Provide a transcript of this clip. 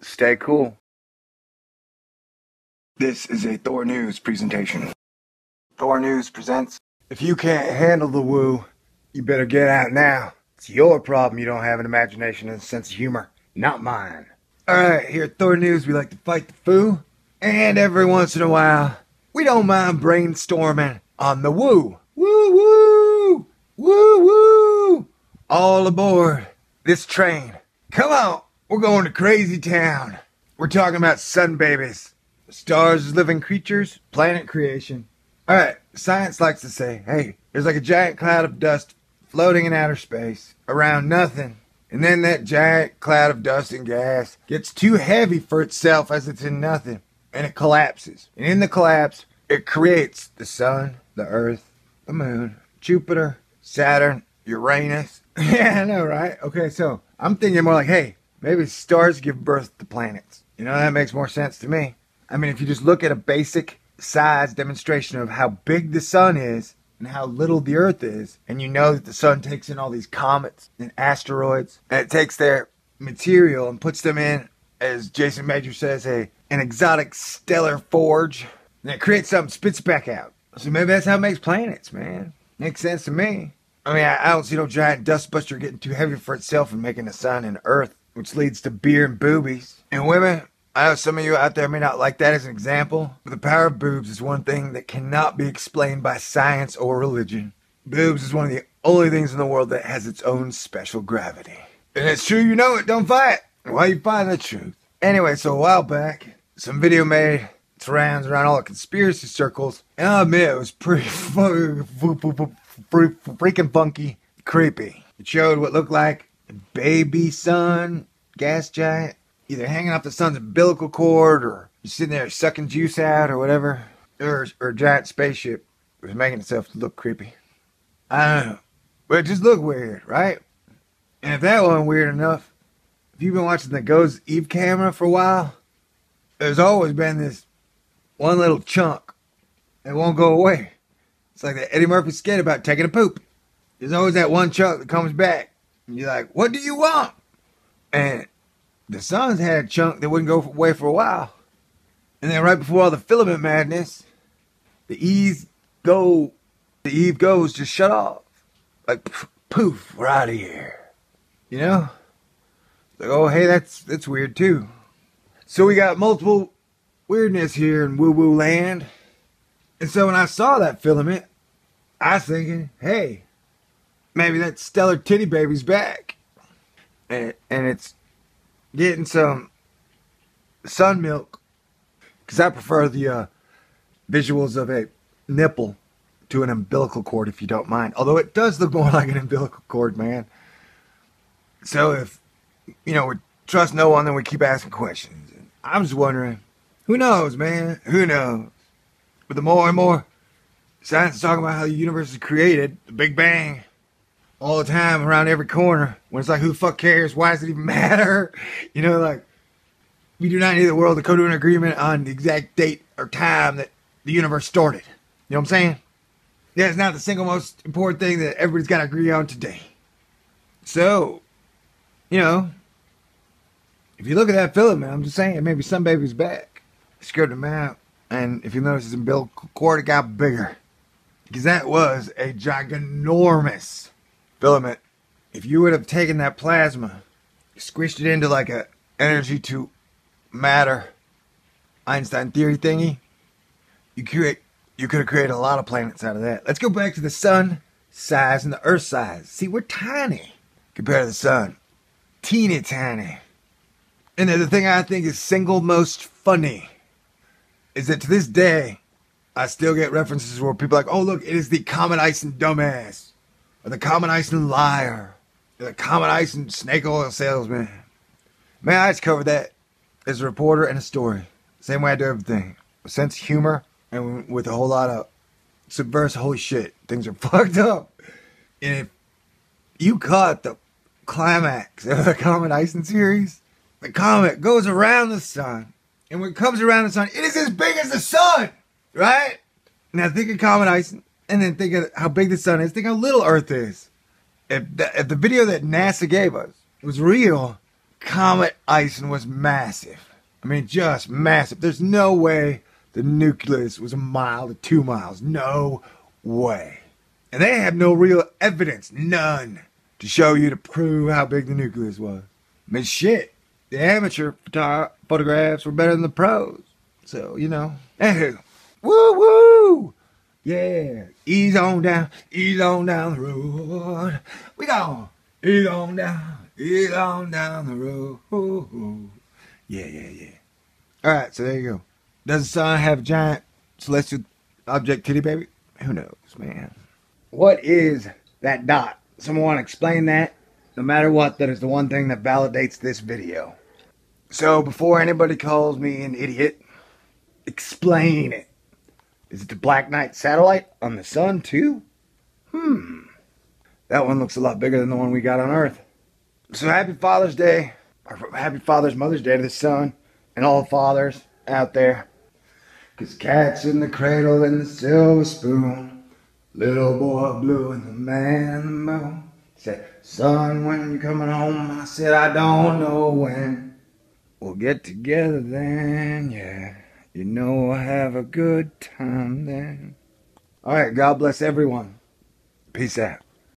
Stay cool. This is a THORnews presentation. THORnews presents, if you can't handle the woo, you better get out now. It's your problem you don't have an imagination and a sense of humor, not mine. Alright, here at THORnews we like to fight the foo, and every once in a while, we don't mind brainstorming on the woo. Woo woo! Woo woo! All aboard this train. Come on, we're going to crazy town. We're talking about sun babies. Stars as living creatures, planet creation. Alright, science likes to say, hey, there's like a giant cloud of dust floating in outer space around nothing. And then that giant cloud of dust and gas gets too heavy for itself as it's in nothing. And it collapses. And in the collapse, it creates the sun, the earth, the moon, Jupiter, Saturn, Uranus. Yeah, I know, right? Okay, so I'm thinking more like, hey, maybe stars give birth to planets. You know, that makes more sense to me. I mean, if you just look at a basic size demonstration of how big the sun is and how little the earth is, and you know that the sun takes in all these comets and asteroids, and it takes their material and puts them in, as Jason Major says, an exotic stellar forge, and it creates something, spits it back out. So maybe that's how it makes planets, man. Makes sense to me. I mean, I don't see no giant dustbuster getting too heavy for itself and making the sun and earth, which leads to beer and boobies. And women, I know some of you out there may not like that as an example, but the power of boobs is one thing that cannot be explained by science or religion. Boobs is one of the only things in the world that has its own special gravity. And it's true, you know it, don't fight. Why you fighting the truth? Anyway, so a while back, some video made its rounds around all the conspiracy circles, and I'll admit it was pretty freaking funky, creepy. It showed what looked like a baby sun, gas giant, either hanging off the sun's umbilical cord, or just sitting there sucking juice out, or whatever. Or a giant spaceship was making itself look creepy. I don't know. But it just looked weird, right? And if that wasn't weird enough, if you've been watching the Goes Eve camera for a while, there's always been this one little chunk that won't go away. It's like the Eddie Murphy skit about taking a poop. There's always that one chunk that comes back. And you're like, what do you want? And the sun's had a chunk that wouldn't go away for a while. And then right before all the filament madness, the Eve Goes just shut off. Like, poof, we're out of here. You know? Like, oh, hey, that's weird too. So we got multiple weirdness here in woo-woo land. And so when I saw that filament, I was thinking, hey, maybe that stellar titty baby's back. And it's getting some sun milk, because I prefer the visuals of a nipple to an umbilical cord, if you don't mind. Although it does look more like an umbilical cord, man. So if, you know, we trust no one, then we keep asking questions. And I'm just wondering, who knows, man? Who knows? But the more and more science is talking about how the universe is created, the Big Bang, all the time, around every corner, when it's like, who the fuck cares? Why does it even matter? You know, like, we do not need the world to come to an agreement on the exact date or time that the universe started. You know what I'm saying? Yeah, it's not the single most important thing that everybody's got to agree on today. So, you know, if you look at that filament, I'm just saying, maybe some baby's back. Scrubbed him out. And if you notice his umbilical cord, it got bigger. Because that was a giganormous filament. If you would have taken that plasma, squished it into like a energy to matter Einstein theory thingy, you could have created a lot of planets out of that. Let's go back to the sun size and the earth size. See, we're tiny compared to the sun. Teeny tiny. And the thing I think is single most funny is that to this day, I still get references where people are like, oh look, it is the Comet Ison dumbass, or the Comet Ison liar, or the Comet Ison snake oil salesman. Man, I just covered that as a reporter and a story. Same way I do everything. A sense of humor, and with a whole lot of subversive holy shit. Things are fucked up. And if you caught the climax of the Comet Ison series, the comet goes around the sun. And when it comes around the sun, it is as big as the sun, right? Now think of Comet Ison, and then think of how big the sun is. Think how little Earth is. If the video that NASA gave us was real, Comet ISON was massive. I mean, just massive. There's no way the nucleus was 1 mile to 2 miles. No way. And they have no real evidence, none, to show you to prove how big the nucleus was. I mean, shit. The amateur photographs were better than the pros. So, you know. Anywho. Woo woo! Yeah. Ease on down the road. We gone. Ease on down the road. Yeah. Alright, so there you go. Does the sun have a giant celestial object titty baby? Who knows, man. What is that dot? Someone want to explain that? No matter what, that is the one thing that validates this video. So before anybody calls me an idiot, explain it. Is it the Black Knight satellite on the sun too? That one looks a lot bigger than the one we got on Earth. So happy Father's Day, or happy Mother's Day to the sun, and all the fathers out there. 'Cause cat's in the cradle and the silver spoon, little boy blue and the man in the moon. Said, son, when you coming home? I said, I don't know when. We'll get together then, yeah. You know I have a good time then. Alright, God bless everyone. Peace out.